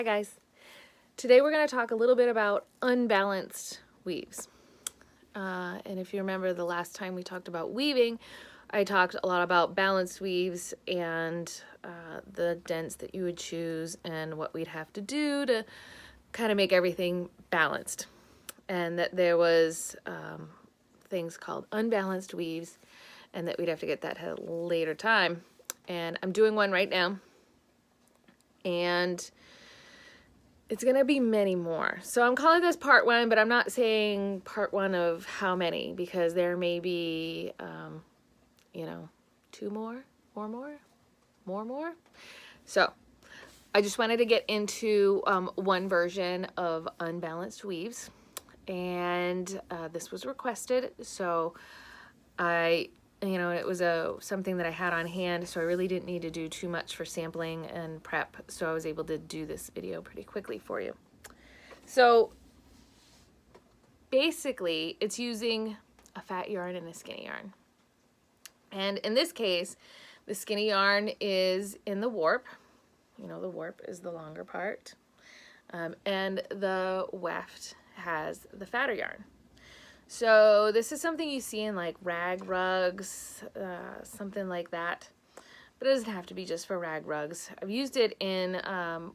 Hi guys, today we're going to talk a little bit about unbalanced weaves. And if you remember the last time we talked about weaving, I talked a lot about balanced weaves and the dents that you would choose and what we'd have to do to kind of make everything balanced. And that there was things called unbalanced weaves and that we'd have to get that at a later time. And I'm doing one right now. And it's going to be many more. So I'm calling this part one, but I'm not saying part one of how many, because there may be, two more, more. So I just wanted to get into one version of unbalanced weaves. And this was requested. So it was something that I had on hand, so I really didn't need to do too much for sampling and prep, so I was able to do this video pretty quickly for you. So basically, it's using a fat yarn and a skinny yarn. And in this case, the skinny yarn is in the warp. The warp is the longer part. And the weft has the fatter yarn. So this is something you see in like rag rugs, something like that. But it doesn't have to be just for rag rugs. I've used it in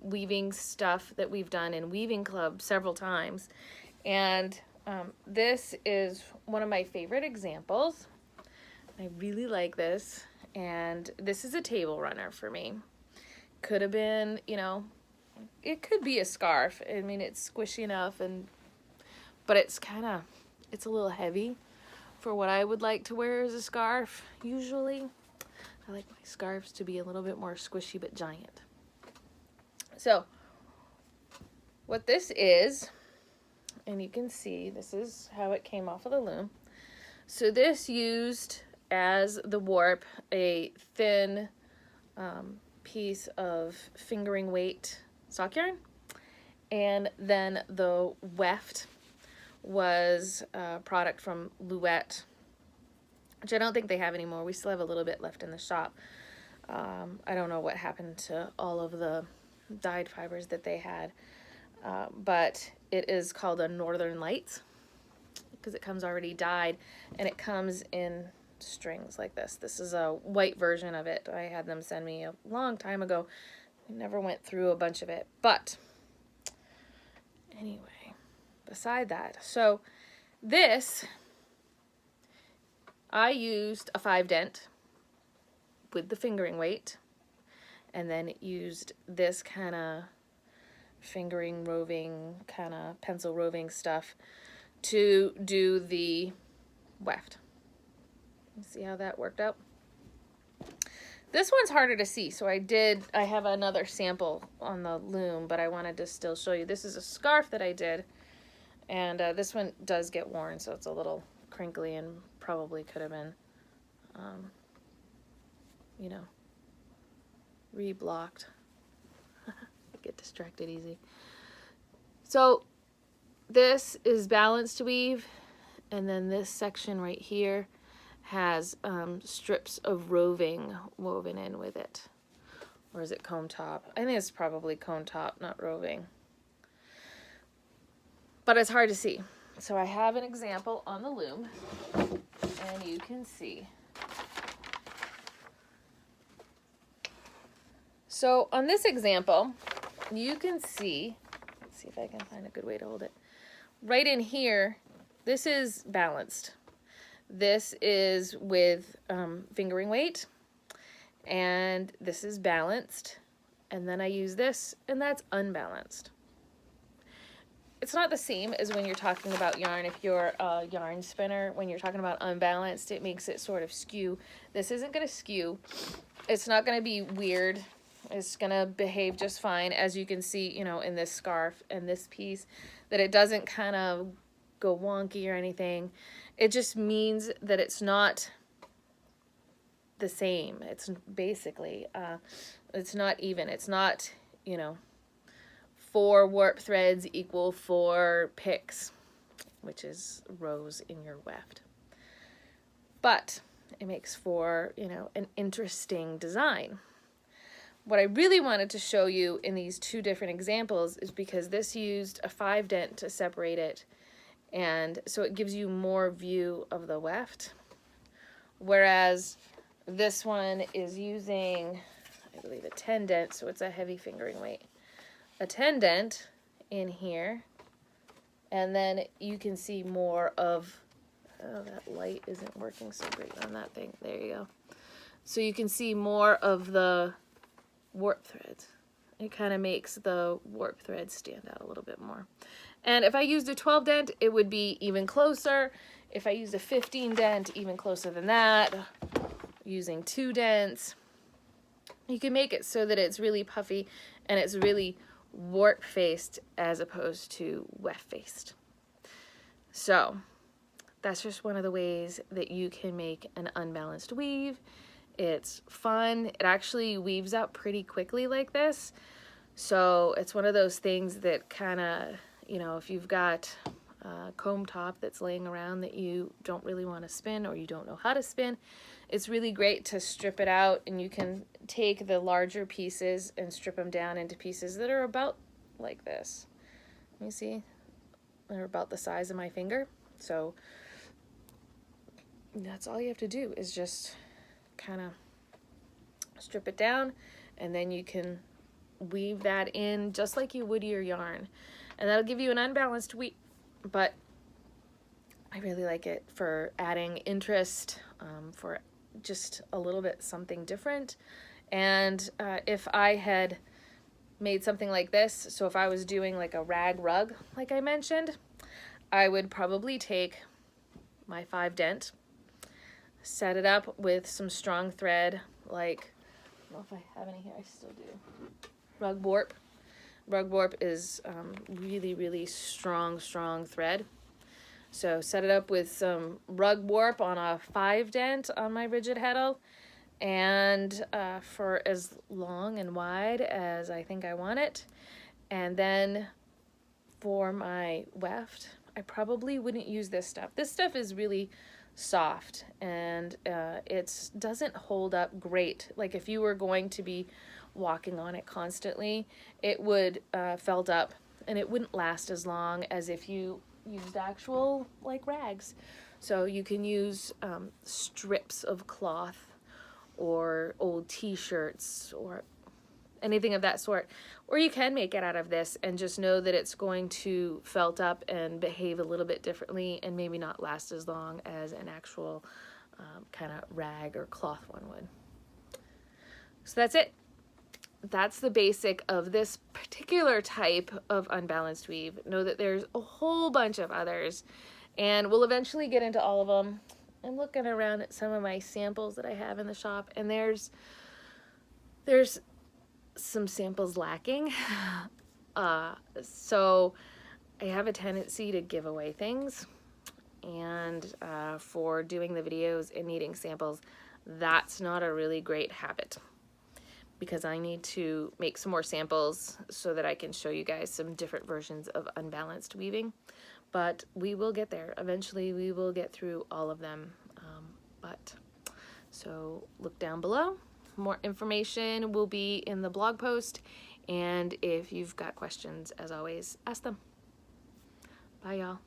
weaving stuff that we've done in Weaving Club several times. And this is one of my favorite examples. I really like this. And this is a table runner for me. Could have been, it could be a scarf. I mean, it's squishy enough, but it's a little heavy for what I would like to wear as a scarf. Usually, I like my scarves to be a little bit more squishy but giant. So, what this is, and you can see, this is how it came off of the loom. So this used as the warp a thin piece of fingering weight sock yarn, and then the weft was a product from Weft, which I don't think they have anymore. We still have a little bit left in the shop. I don't know what happened to all of the dyed fibers that they had, but it is called a Northern Lights because it comes already dyed, and it comes in strings like this. This is a white version of it. I had them send me a long time ago. I never went through a bunch of it, but anyway. Beside that, so this, I used a 5 dent with the fingering weight, and then used this kind of fingering roving, kind of pencil roving stuff to do the weft. See how that worked out? This one's harder to see, so I have another sample on the loom, but I wanted to still show you. This is a scarf that I did. And this one does get worn, so it's a little crinkly and probably could have been, reblocked. I get distracted easy. So this is balanced weave, and then this section right here has strips of roving woven in with it. Or is it comb top? I think it's probably comb top, not roving. But it's hard to see. So I have an example on the loom, and you can see. So on this example, you can see, let's see if I can find a good way to hold it. Right in here, this is balanced. This is with fingering weight, and this is balanced. And then I use this, and that's unbalanced. It's not the same as when you're talking about yarn. If you're a yarn spinner, when you're talking about unbalanced, it makes it sort of skew. This isn't going to skew. It's not going to be weird. It's going to behave just fine. As you can see, in this scarf and this piece, that it doesn't kind of go wonky or anything. It just means that it's not the same. It's basically, it's not even. It's not, 4 warp threads equal 4 picks, which is rows in your weft. But it makes for, an interesting design. what I really wanted to show you in these two different examples is because this used a 5 dent to separate it, and so it gives you more view of the weft, whereas this one is using, I believe, a 10 dent, so it's a heavy fingering weight. A 10 dent in here, and then you can see more of, oh, that light isn't working so great on that thing. There you go. So you can see more of the warp threads. It kind of makes the warp threads stand out a little bit more. And if I used a 12 dent, it would be even closer. If I used a 15 dent, even closer than that. Using 2 dents, you can make it so that it's really puffy and it's really warp faced as opposed to weft faced. So that's just one of the ways that you can make an unbalanced weave. It's fun. It actually weaves out pretty quickly like this. So it's one of those things that kind of, you know, if you've got a comb top that's laying around that you don't really want to spin or you don't know how to spin, it's really great to strip it out, and you can take the larger pieces and strip them down into pieces that are about like this. You see? They're about the size of my finger. So that's all you have to do is just kind of strip it down, and then you can weave that in just like you would your yarn. And that'll give you an unbalanced weave, but I really like it for adding interest, for just a little bit something different. And if I had made something like this, so if I was doing like a rag rug, like I mentioned, I would probably take my 5 dent, set it up with some strong thread, like, I don't know if I have any here, I still do, rug warp. Rug warp is really, really strong thread. So set it up with some rug warp on a 5 dent on my rigid heddle, and for as long and wide as I think I want it. And then for my weft, I probably wouldn't use this stuff. This stuff is really soft, and it doesn't hold up great. Like if you were going to be walking on it constantly, it would felt up, and it wouldn't last as long as if you used actual like rags. So you can use strips of cloth or old t-shirts or anything of that sort, or you can make it out of this and just know that it's going to felt up and behave a little bit differently and maybe not last as long as an actual kind of rag or cloth one would. So that's it. That's the basic of this particular type of unbalanced weave. Know that there's a whole bunch of others, and we'll eventually get into all of them. I'm looking around at some of my samples that I have in the shop, and there's some samples lacking. So I have a tendency to give away things, and for doing the videos and needing samples, that's not a really great habit, because I need to make some more samples so that I can show you guys some different versions of unbalanced weaving. But we will get there. Eventually we will get through all of them. So look down below. More information will be in the blog post. And if you've got questions, as always, ask them. Bye, y'all.